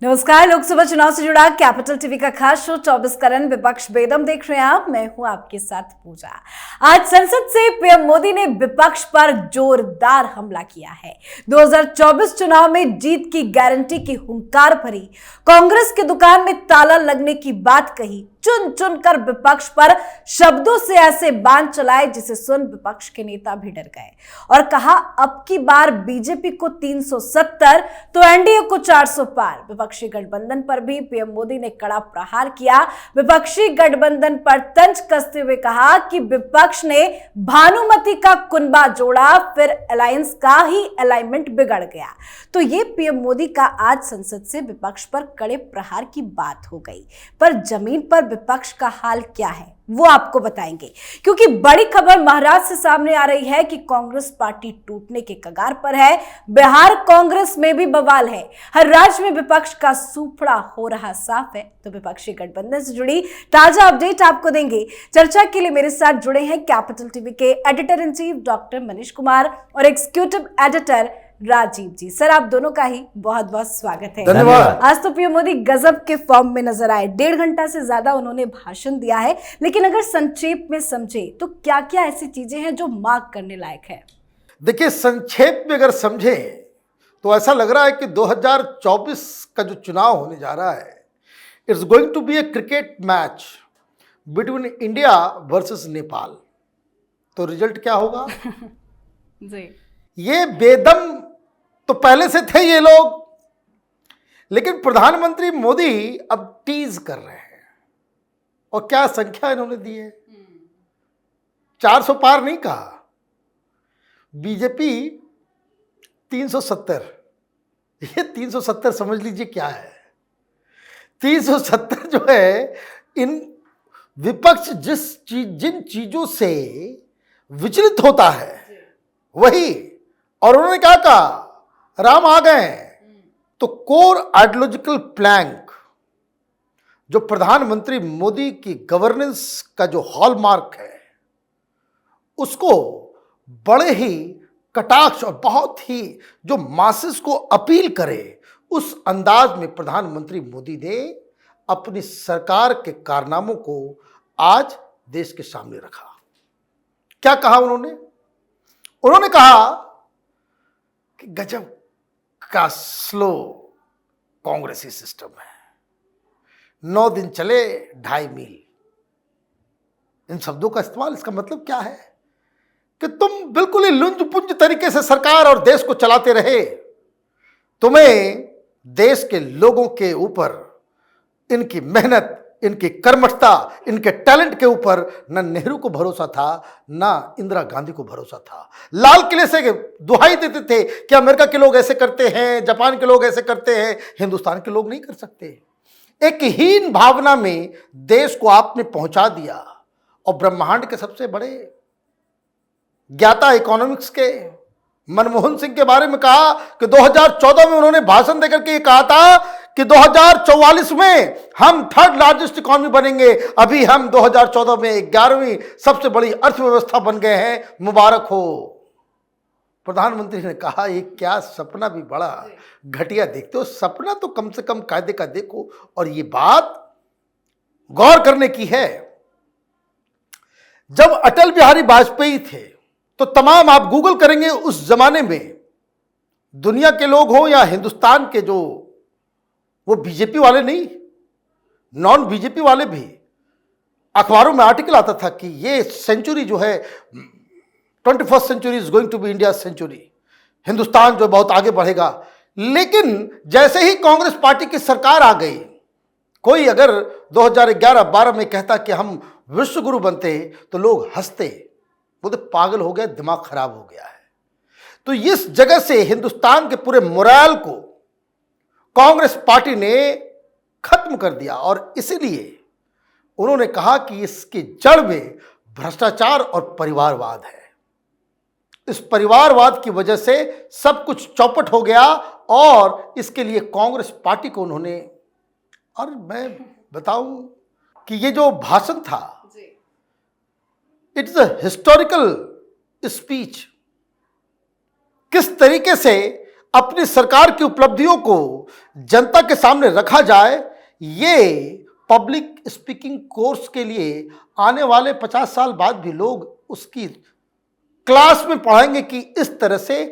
नमस्कार। लोकसभा चुनाव से जुड़ा कैपिटल टीवी का खास शो 24 करन विपक्ष बेदम देख रहे हैं आप। मैं हूं आपके साथ पूजा। आज संसद से पीएम मोदी ने विपक्ष पर जोरदार हमला किया है। 2024 चुनाव में जीत की गारंटी की हुंकार भरी, कांग्रेस की दुकान में ताला लगने की बात कही, चुन चुन कर विपक्ष पर शब्दों से ऐसे बाण चलाए जिसे सुन विपक्ष के नेता भी डर गए और कहा अब की बार बीजेपी को 370 तो एनडीए को 400 पार। विपक्षी गठबंधन पर भी पीएम मोदी ने कड़ा प्रहार किया। विपक्षी गठबंधन पर तंज कसते हुए कहा कि विपक्ष ने भानुमति का कुनबा जोड़ा, फिर अलायंस का ही अलाइनमेंट बिगड़ गया। तो ये पीएम मोदी का आज संसद से विपक्ष पर कड़े प्रहार की बात हो गई, पर जमीन पर विपक्ष का हाल क्या है वो आपको बताएंगे, क्योंकि बड़ी खबर महाराष्ट्र से सामने आ रही है कि कांग्रेस पार्टी टूटने के कगार पर है। बिहार कांग्रेस में भी बवाल है। हर राज्य में विपक्ष का सूफड़ा हो रहा साफ है। तो विपक्षी गठबंधन से जुड़ी ताजा अपडेट आपको देंगे। चर्चा के लिए मेरे साथ जुड़े हैं कैपिटल टीवी के editor in chief doctor Manish Kumar और एग्जीक्यूटिव एडिटर राजीव जी। सर, आप दोनों का ही बहुत बहुत स्वागत है। धन्यवाद। आज तो पीएम मोदी गजब के फॉर्म में नजर आए। 1.5 घंटा से ज्यादा उन्होंने भाषण दिया है, लेकिन अगर संक्षेप में समझे तो क्या क्या ऐसी चीजें हैं जो मार्क करने लायक है? देखिए, संक्षेप में अगर समझे तो ऐसा लग रहा है कि 2024 का जो चुनाव होने जा रहा है, it's going to be a cricket match between India versus Nepal. तो रिजल्ट क्या होगा? जी, ये बेदम तो पहले से थे ये लोग, लेकिन प्रधानमंत्री मोदी अब टीज कर रहे हैं। और क्या संख्या इन्होंने दी है? 400 पार नहीं कहा, बीजेपी 370। ये 370 समझ लीजिए क्या है। 370 जो है, इन विपक्ष जिन चीजों से विचलित होता है वही। और उन्होंने क्या कहा? राम आ गए। तो कोर आइडियोलॉजिकल प्लैंक जो प्रधानमंत्री मोदी की गवर्नेंस का जो हॉलमार्क है, उसको बड़े ही कटाक्ष और बहुत ही जो मासेस को अपील करे उस अंदाज में प्रधानमंत्री मोदी ने अपनी सरकार के कारनामों को आज देश के सामने रखा। क्या कहा उन्होंने? उन्होंने कहा कि गजब का स्लो कांग्रेसी सिस्टम है, 9 दिन चले 2.5 मील। इन शब्दों का इस्तेमाल, इसका मतलब क्या है कि तुम बिल्कुल ही लुंज पुंज तरीके से सरकार और देश को चलाते रहे। तुम्हें देश के लोगों के ऊपर, इनकी मेहनत, इनकी कर्मठता, इनके टैलेंट के ऊपर न नेहरू को भरोसा था, ना इंदिरा गांधी को भरोसा था। लाल किले से दुहाई देते थे कि अमेरिका के लोग ऐसे करते हैं, जापान के लोग ऐसे करते हैं, हिंदुस्तान के लोग नहीं कर सकते। एक हीन भावना में देश को आपने पहुंचा दिया। और ब्रह्मांड के सबसे बड़े ज्ञाता इकोनॉमिक्स के मनमोहन सिंह के बारे में कहा कि 2014 में उन्होंने भाषण देकर के कहा था कि 2044 में हम 3rd लार्जेस्ट इकोनॉमी बनेंगे। अभी हम 2014 में 11वीं सबसे बड़ी अर्थव्यवस्था बन गए हैं। मुबारक हो। प्रधानमंत्री ने कहा, ये क्या सपना भी बड़ा घटिया देखते हो, सपना तो कम से कम कायदे का देखो। और ये बात गौर करने की है, जब अटल बिहारी वाजपेयी थे तो तमाम, आप गूगल करेंगे, उस जमाने में दुनिया के लोग हो या हिंदुस्तान के, जो वो बीजेपी वाले नहीं, नॉन बीजेपी वाले भी, अखबारों में आर्टिकल आता था कि ये सेंचुरी जो है, 21st century is going to be India century, Hindustan जो बहुत आगे बढ़ेगा। लेकिन जैसे ही कांग्रेस पार्टी की सरकार आ गई, कोई अगर 2011-12 में कहता कि हम विश्व गुरु बनते तो लोग हंसते, बोलते पागल हो गया, दिमाग खराब हो गया है। तो इस जगह से हिंदुस्तान के पूरे मोराल को कांग्रेस पार्टी ने खत्म कर दिया। और इसीलिए उन्होंने कहा कि इसकी जड़ में भ्रष्टाचार और परिवारवाद है। इस परिवारवाद की वजह से सब कुछ चौपट हो गया। और इसके लिए कांग्रेस पार्टी को उन्होंने, और मैं बताऊं कि ये जो भाषण था, इट्स अ हिस्टोरिकल स्पीच। किस तरीके से अपनी सरकार की उपलब्धियों को जनता के सामने रखा जाए, ये पब्लिक स्पीकिंग कोर्स के लिए आने वाले 50 साल बाद भी लोग उसकी क्लास में पढ़ाएंगे कि इस तरह से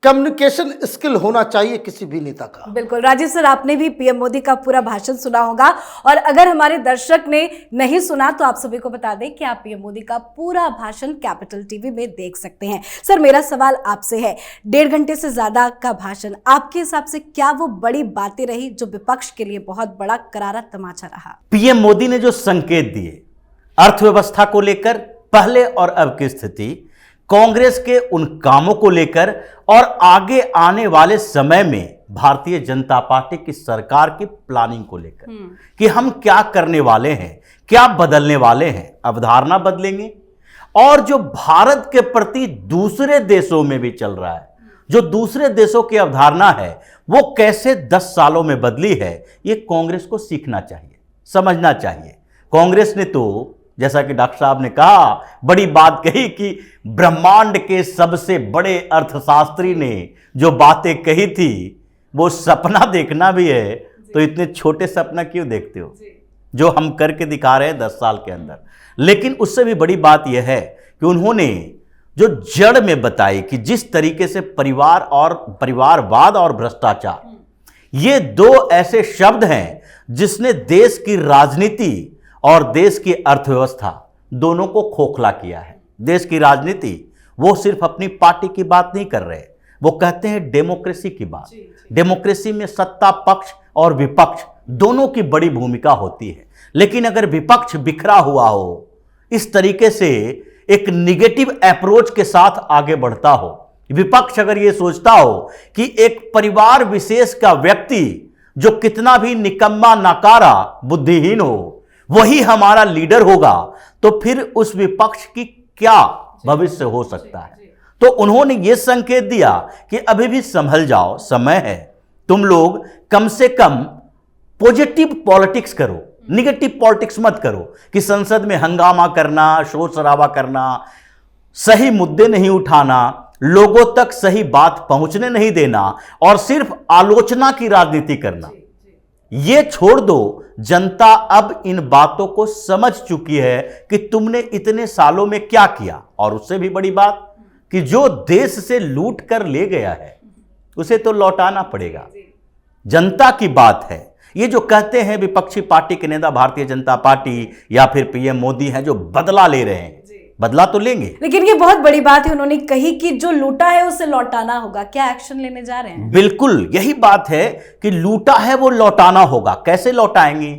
कम्युनिकेशन स्किल होना चाहिए किसी भी नेता का। बिल्कुल राजीव सर, आपने भी पीएम मोदी का पूरा भाषण सुना होगा, और अगर हमारे दर्शक ने नहीं सुना तो आप सभी को बता दें कि आप पीएम मोदी का पूरा भाषण कैपिटल टीवी में देख सकते हैं। सर, मेरा सवाल आपसे है, 1.5 घंटे से ज्यादा का भाषण, आपके हिसाब से क्या वो बड़ी बातें रही जो विपक्ष के लिए बहुत बड़ा करारा तमाचा रहा? पीएम मोदी ने जो संकेत दिए अर्थव्यवस्था को लेकर, पहले और अब की स्थिति, कांग्रेस के उन कामों को लेकर और आगे आने वाले समय में भारतीय जनता पार्टी की सरकार की प्लानिंग को लेकर कि हम क्या करने वाले हैं, क्या बदलने वाले हैं, अवधारणा बदलेंगे। और जो भारत के प्रति दूसरे देशों में भी चल रहा है, जो दूसरे देशों की अवधारणा है, वो कैसे 10 सालों में बदली है, ये कांग्रेस को सीखना चाहिए, समझना चाहिए। कांग्रेस ने तो, जैसा कि डॉक्टर साहब ने कहा, बड़ी बात कही कि ब्रह्मांड के सबसे बड़े अर्थशास्त्री ने जो बातें कही थी, वो सपना देखना भी है तो इतने छोटे सपना क्यों देखते हो, जो हम करके दिखा रहे हैं 10 साल के अंदर। लेकिन उससे भी बड़ी बात यह है कि उन्होंने जो जड़ में बताई कि जिस तरीके से परिवार और परिवारवाद और भ्रष्टाचार, ये 2 ऐसे शब्द हैं जिसने देश की राजनीति और देश की अर्थव्यवस्था दोनों को खोखला किया है। देश की राजनीति, वो सिर्फ अपनी पार्टी की बात नहीं कर रहे, वो कहते हैं डेमोक्रेसी की बात। डेमोक्रेसी में सत्ता पक्ष और विपक्ष दोनों की बड़ी भूमिका होती है। लेकिन अगर विपक्ष बिखरा हुआ हो, इस तरीके से एक निगेटिव अप्रोच के साथ आगे बढ़ता हो, विपक्ष अगर ये सोचता हो कि एक परिवार विशेष का व्यक्ति जो कितना भी निकम्मा, नाकारा, बुद्धिहीन हो, वही हमारा लीडर होगा, तो फिर उस विपक्ष की क्या भविष्य हो सकता है। तो उन्होंने ये संकेत दिया कि अभी भी संभल जाओ, समय है, तुम लोग कम से कम पॉजिटिव पॉलिटिक्स करो, निगेटिव पॉलिटिक्स मत करो कि संसद में हंगामा करना, शोर शराबा करना, सही मुद्दे नहीं उठाना, लोगों तक सही बात पहुंचने नहीं देना और सिर्फ आलोचना की राजनीति करना, ये छोड़ दो। जनता अब इन बातों को समझ चुकी है कि तुमने इतने सालों में क्या किया। और उससे भी बड़ी बात कि जो देश से लूट कर ले गया है उसे तो लौटाना पड़ेगा। जनता की बात है। ये जो कहते हैं विपक्षी पार्टी के नेता, भारतीय जनता पार्टी या फिर पीएम मोदी हैं जो बदला ले रहे हैं, बदला तो लेंगे, लेकिन ये बहुत बड़ी बात है, उन्होंने कही कि जो लूटा है उसे लौटाना होगा। क्या एक्शन लेने जा रहे हैं? बिल्कुल यही बात है कि लूटा है वो लौटाना होगा। कैसे लौटाएंगे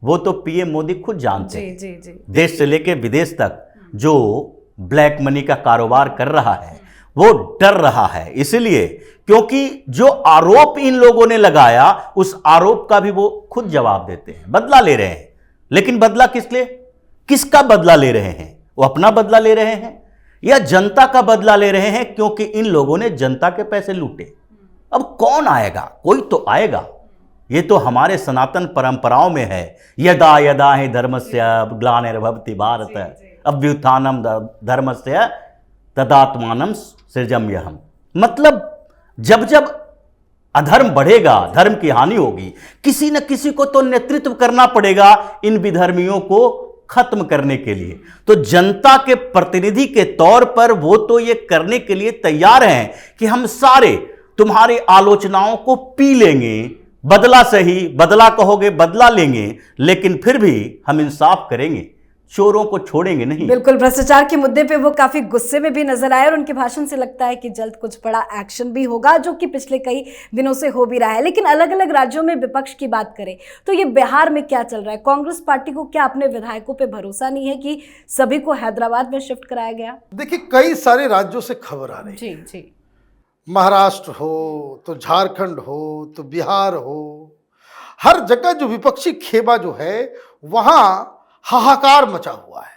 वो तो पीएम मोदी खुद जानते हैं। जी। देश से लेकर विदेश तक जो ब्लैक मनी का कारोबार कर रहा है वो डर रहा है, इसलिए क्योंकि जो आरोप इन लोगों ने लगाया उस आरोप का भी वो खुद जवाब देते हैं, बदला ले रहे हैं। लेकिन बदला किस लिए, किसका बदला ले रहे हैं? वो अपना बदला ले रहे हैं या जनता का बदला ले रहे हैं? क्योंकि इन लोगों ने जनता के पैसे लूटे। अब कौन आएगा? कोई तो आएगा। ये तो हमारे सनातन परंपराओं में है, यदा यदा हि धर्मस्य ग्लानिर्भवति भारत अभ्युत्थानम धर्मस्य तदात्मानं सृजम्यहम्। मतलब जब जब अधर्म बढ़ेगा, धर्म की हानि होगी, किसी न किसी को तो नेतृत्व करना पड़ेगा इन विधर्मियों को खत्म करने के लिए। तो जनता के प्रतिनिधि के तौर पर वो तो ये करने के लिए तैयार हैं कि हम सारे तुम्हारी आलोचनाओं को पी लेंगे, बदला सही, बदला कहोगे बदला लेंगे, लेकिन फिर भी हम इंसाफ करेंगे, चोरों को छोड़ेंगे नहीं। बिल्कुल, भ्रष्टाचार के मुद्दे पे वो काफी गुस्से में भी नजर आए और उनके भाषण से लगता है कि जल्द कुछ बड़ा एक्शन भी होगा, जो कि पिछले कई दिनों से हो भी रहा है। लेकिन अलग अलग राज्यों में विपक्ष की बात करें तो ये बिहार में क्या चल रहा है? कांग्रेस पार्टी को क्या अपने विधायकों पे भरोसा नहीं है कि सभी को हैदराबाद में शिफ्ट कराया गया? देखिए, कई सारे राज्यों से खबर आ रही है। जी। महाराष्ट्र हो तो झारखंड हो तो बिहार हो, हर जगह जो विपक्षी खेमा जो है वहां हाहाकार मचा हुआ है।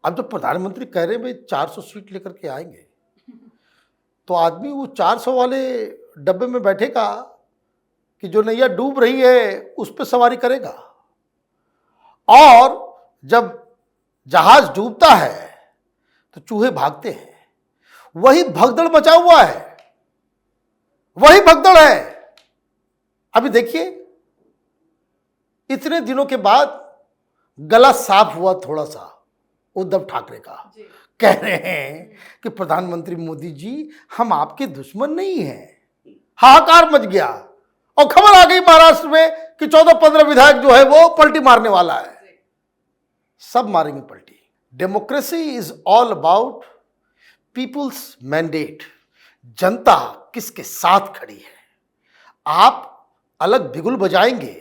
अब जब प्रधानमंत्री कह रहे हैं भाई 400 सीट लेकर के आएंगे, तो आदमी वो 400 वाले डब्बे में बैठेगा कि जो नैया डूब रही है उस पर सवारी करेगा। और जब जहाज डूबता है तो चूहे भागते हैं, वही भगदड़ मचा हुआ है। वही भगदड़ है। अभी देखिए, इतने दिनों के बाद गला साफ हुआ थोड़ा सा उद्धव ठाकरे का। कह रहे हैं कि प्रधानमंत्री मोदी जी, हम आपके दुश्मन नहीं हैं। हाहाकार मच गया और खबर आ गई महाराष्ट्र में कि 14-15 विधायक जो है वो पलटी मारने वाला है। सब मारेंगे पलटी। Democracy is all about people's mandate. जनता किसके साथ खड़ी है। आप अलग बिगुल बजाएंगे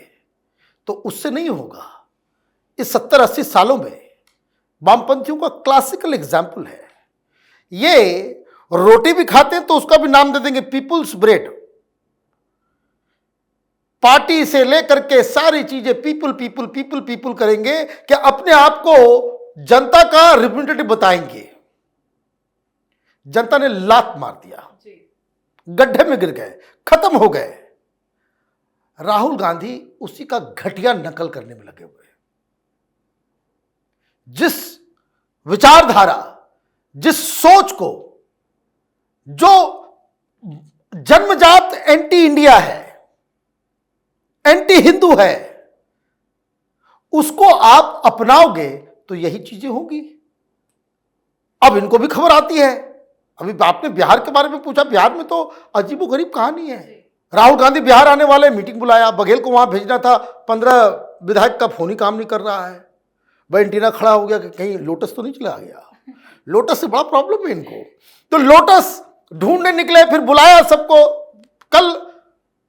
तो उससे नहीं होगा। इस 70-80 सालों में वामपंथियों का क्लासिकल एग्जाम्पल है। ये रोटी भी खाते हैं तो उसका भी नाम दे देंगे पीपुल्स ब्रेड। पार्टी से लेकर के सारी चीजें पीपल पीपल पीपल पीपल करेंगे कि अपने आप को जनता का रिप्रेजेंटेटिव बताएंगे। जनता ने लात मार दिया, गड्ढे में गिर गए, खत्म हो गए। राहुल गांधी उसी का घटिया नकल करने में लगे हुए। जिस विचारधारा, जिस सोच को, जो जन्मजात एंटी इंडिया है, एंटी हिंदू है, उसको आप अपनाओगे तो यही चीजें होंगी। अब इनको भी खबर आती है। अभी आपने बिहार के बारे में पूछा, बिहार में तो अजीबोगरीब कहानी है। राहुल गांधी बिहार आने वाले, मीटिंग बुलाया, बघेल को वहां भेजना था, 15 विधायक का फोन ही काम नहीं कर रहा है। भाई एंटीना खड़ा हो गया कि कहीं लोटस तो नहीं चला गया। लोटस से बड़ा प्रॉब्लम है इनको। तो लोटस ढूंढने निकले, फिर बुलाया सबको। कल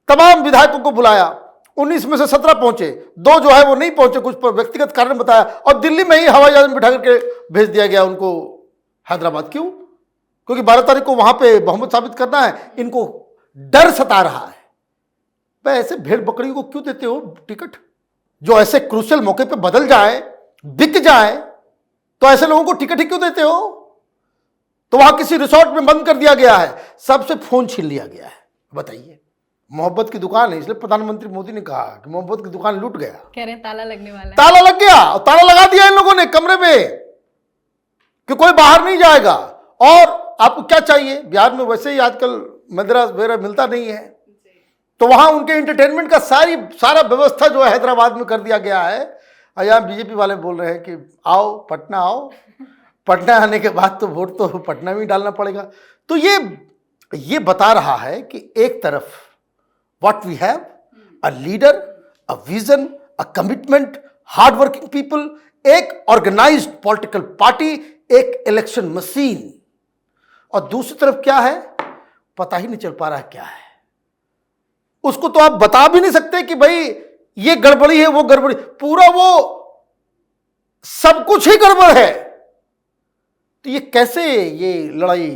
तमाम विधायकों को बुलाया, 19 में से 17 पहुंचे, 2 जो है वो नहीं पहुंचे, कुछ पर व्यक्तिगत कारण बताया, और दिल्ली में ही हवाई जहाज में बिठा करके भेज दिया गया उनको हैदराबाद। क्यों? क्योंकि 12 तारीख को वहां पे बहुमत साबित करना है। इनको डर सता रहा है। भाई ऐसे भेड़ बकरी को क्यों देते हो टिकट? जो ऐसे क्रूशियल मौके पे बदल जाए, बिक जाए, तो ऐसे लोगों को टिकट ही क्यों देते हो? तो वहां किसी रिसोर्ट में बंद कर दिया गया है, सबसे फोन छीन लिया गया है। बताइए, मोहब्बत की दुकान है, इसलिए प्रधानमंत्री मोदी ने कहा कि मोहब्बत की दुकान लूट गया। कह रहे हैं ताला लगने वाला है। ताला लग गया, और ताला लगा दिया इन लोगों ने कमरे में कि कोई बाहर नहीं जाएगा। और आपको क्या चाहिए? बिहार में वैसे ही आजकल मदिरा वगैरह मिलता नहीं है, तो वहां उनके एंटरटेनमेंट का सारा व्यवस्था जो है हैदराबाद में कर दिया गया है। और यहाँ बीजेपी वाले बोल रहे हैं कि आओ पटना आओ, पटना आने के बाद तो वोट तो पटना में ही डालना पड़ेगा। तो ये बता रहा है कि एक तरफ what we have, a leader, a vision, a commitment, hard working people, एक ऑर्गेनाइज्ड पॉलिटिकल पार्टी, एक इलेक्शन मशीन, और दूसरी तरफ क्या है पता ही नहीं चल पा रहा है क्या है। उसको तो आप बता भी नहीं सकते कि भाई ये गड़बड़ी है, वो गड़बड़ी, पूरा वो सब कुछ ही गड़बड़ है। तो ये कैसे ये लड़ाई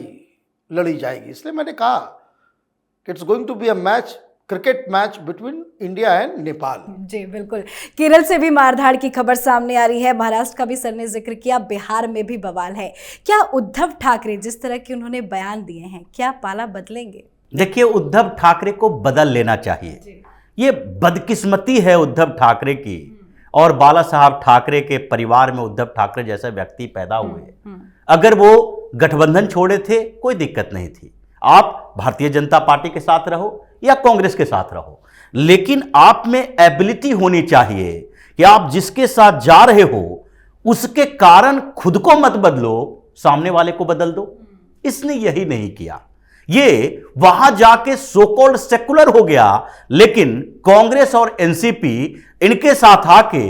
लड़ी जाएगी? इसलिए मैंने कहा कि it's going to be a match, cricket match between India and Nepal. जी बिल्कुल। केरल से भी मारधाड़ की खबर सामने आ रही है, महाराष्ट्र का भी सर ने जिक्र किया, बिहार में भी बवाल है। क्या उद्धव ठाकरे जिस तरह के उन्होंने बयान दिए हैं, क्या पाला बदलेंगे? देखिए, उद्धव ठाकरे को बदल लेना चाहिए। ये बदकिस्मती है उद्धव ठाकरे की, और बाला साहब ठाकरे के परिवार में उद्धव ठाकरे जैसे व्यक्ति पैदा हुए। अगर वो गठबंधन छोड़े थे कोई दिक्कत नहीं थी, आप भारतीय जनता पार्टी के साथ रहो या कांग्रेस के साथ रहो, लेकिन आप में एबिलिटी होनी चाहिए कि आप जिसके साथ जा रहे हो उसके कारण खुद को मत बदलो, सामने वाले को बदल दो। इसने यही नहीं किया। ये वहां जाके सो कॉल्ड सेकुलर हो गया, लेकिन कांग्रेस और एनसीपी इनके साथ आके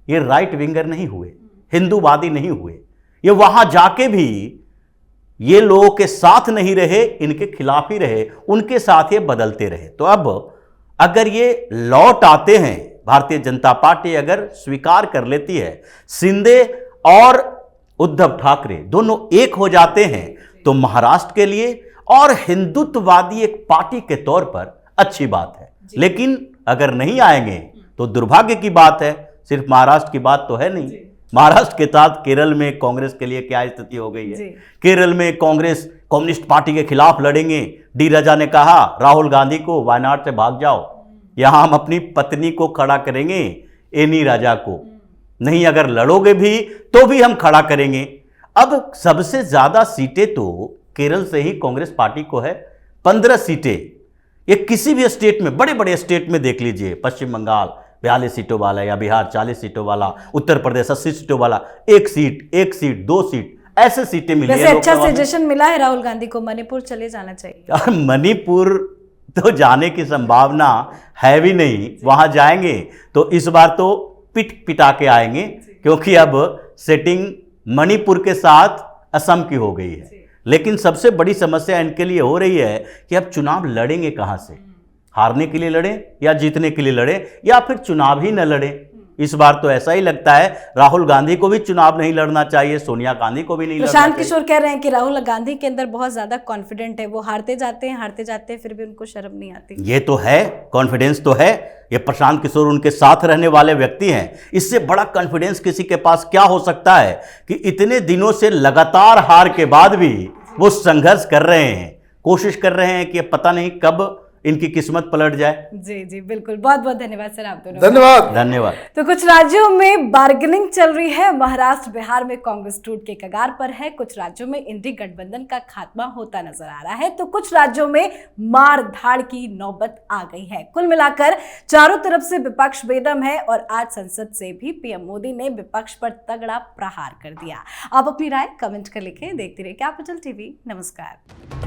ये राइट विंगर नहीं हुए, हिंदूवादी नहीं हुए। ये वहां जाके भी ये लोगों के साथ नहीं रहे, इनके खिलाफ ही रहे, उनके साथ ये बदलते रहे। तो अब अगर ये लौट आते हैं, भारतीय जनता पार्टी अगर स्वीकार कर लेती है, शिंदे और उद्धव ठाकरे दोनों एक हो जाते हैं, तो महाराष्ट्र के लिए और हिंदुत्ववादी एक पार्टी के तौर पर अच्छी बात है। लेकिन अगर नहीं आएंगे तो दुर्भाग्य की बात है। सिर्फ महाराष्ट्र की बात तो है नहीं, महाराष्ट्र के साथ केरल में कांग्रेस के लिए क्या स्थिति हो गई है। केरल में कांग्रेस कम्युनिस्ट पार्टी के खिलाफ लड़ेंगे। डी राजा ने कहा राहुल गांधी को वायनाड से भाग जाओ, यहां हम अपनी पत्नी को खड़ा करेंगे, एनी राजा को नहीं, अगर लड़ोगे भी तो भी हम खड़ा करेंगे। अब सबसे ज्यादा सीटें तो केरल से ही कांग्रेस पार्टी को है, 15 सीटें। ये किसी भी स्टेट में, बड़े बड़े स्टेट में देख लीजिए, पश्चिम बंगाल 42 सीटों वाला या बिहार 40 सीटों वाला, उत्तर प्रदेश 80 सीटों वाला, एक सीट 2 सीट ऐसे सीटें मिली वैसे है अच्छा लोकसभा में। सजेशन मिला है राहुल गांधी को, मणिपुर चले जाना चाहिए। और मणिपुर तो जाने की संभावना है भी नहीं, वहां जाएंगे तो इस बार तो पिटा के आएंगे, क्योंकि अब सेटिंग मणिपुर के साथ असम की हो गई है। लेकिन सबसे बड़ी समस्या इनके लिए हो रही है कि अब चुनाव लड़ेंगे कहां से, हारने के लिए लड़ें या जीतने के लिए लड़ें, या फिर चुनाव ही न लड़ें। इस बार तो ऐसा ही लगता है राहुल गांधी को भी चुनाव नहीं लड़ना चाहिए, सोनिया गांधी को भी नहीं लड़ना प्रशांत चाहिए। किशोर कह रहे हैं कि राहुल गांधी के अंदर बहुत ज्यादा कॉन्फिडेंट है, वो हारते जाते हैं फिर भी उनको शर्म नहीं आती। ये तो है, कॉन्फिडेंस तो है। ये प्रशांत किशोर उनके साथ रहने वाले व्यक्ति हैं, इससे बड़ा कॉन्फिडेंस किसी के पास क्या हो सकता है कि इतने दिनों से लगातार हार के बाद भी वो संघर्ष कर रहे हैं, कोशिश कर रहे हैं कि पता नहीं कब इनकी किस्मत पलट जाए। जी जी बिल्कुल, बहुत बहुत धन्यवाद सर आप दोनों। धन्यवाद। तो कुछ राज्यों में बार्गेनिंग चल रही है, महाराष्ट्र बिहार में कांग्रेस टूट के कगार पर है, कुछ राज्यों में इंडी गठबंधन का खात्मा होता नजर आ रहा है, तो कुछ राज्यों में मार धाड़ की नौबत आ गई है। कुल मिलाकर चारों तरफ से विपक्ष बेदम है और आज संसद से भी पीएम मोदी ने विपक्ष पर तगड़ा प्रहार कर दिया। आप अपनी राय कमेंट कर लिखें। देखते रहिए कैपिटल टीवी। नमस्कार।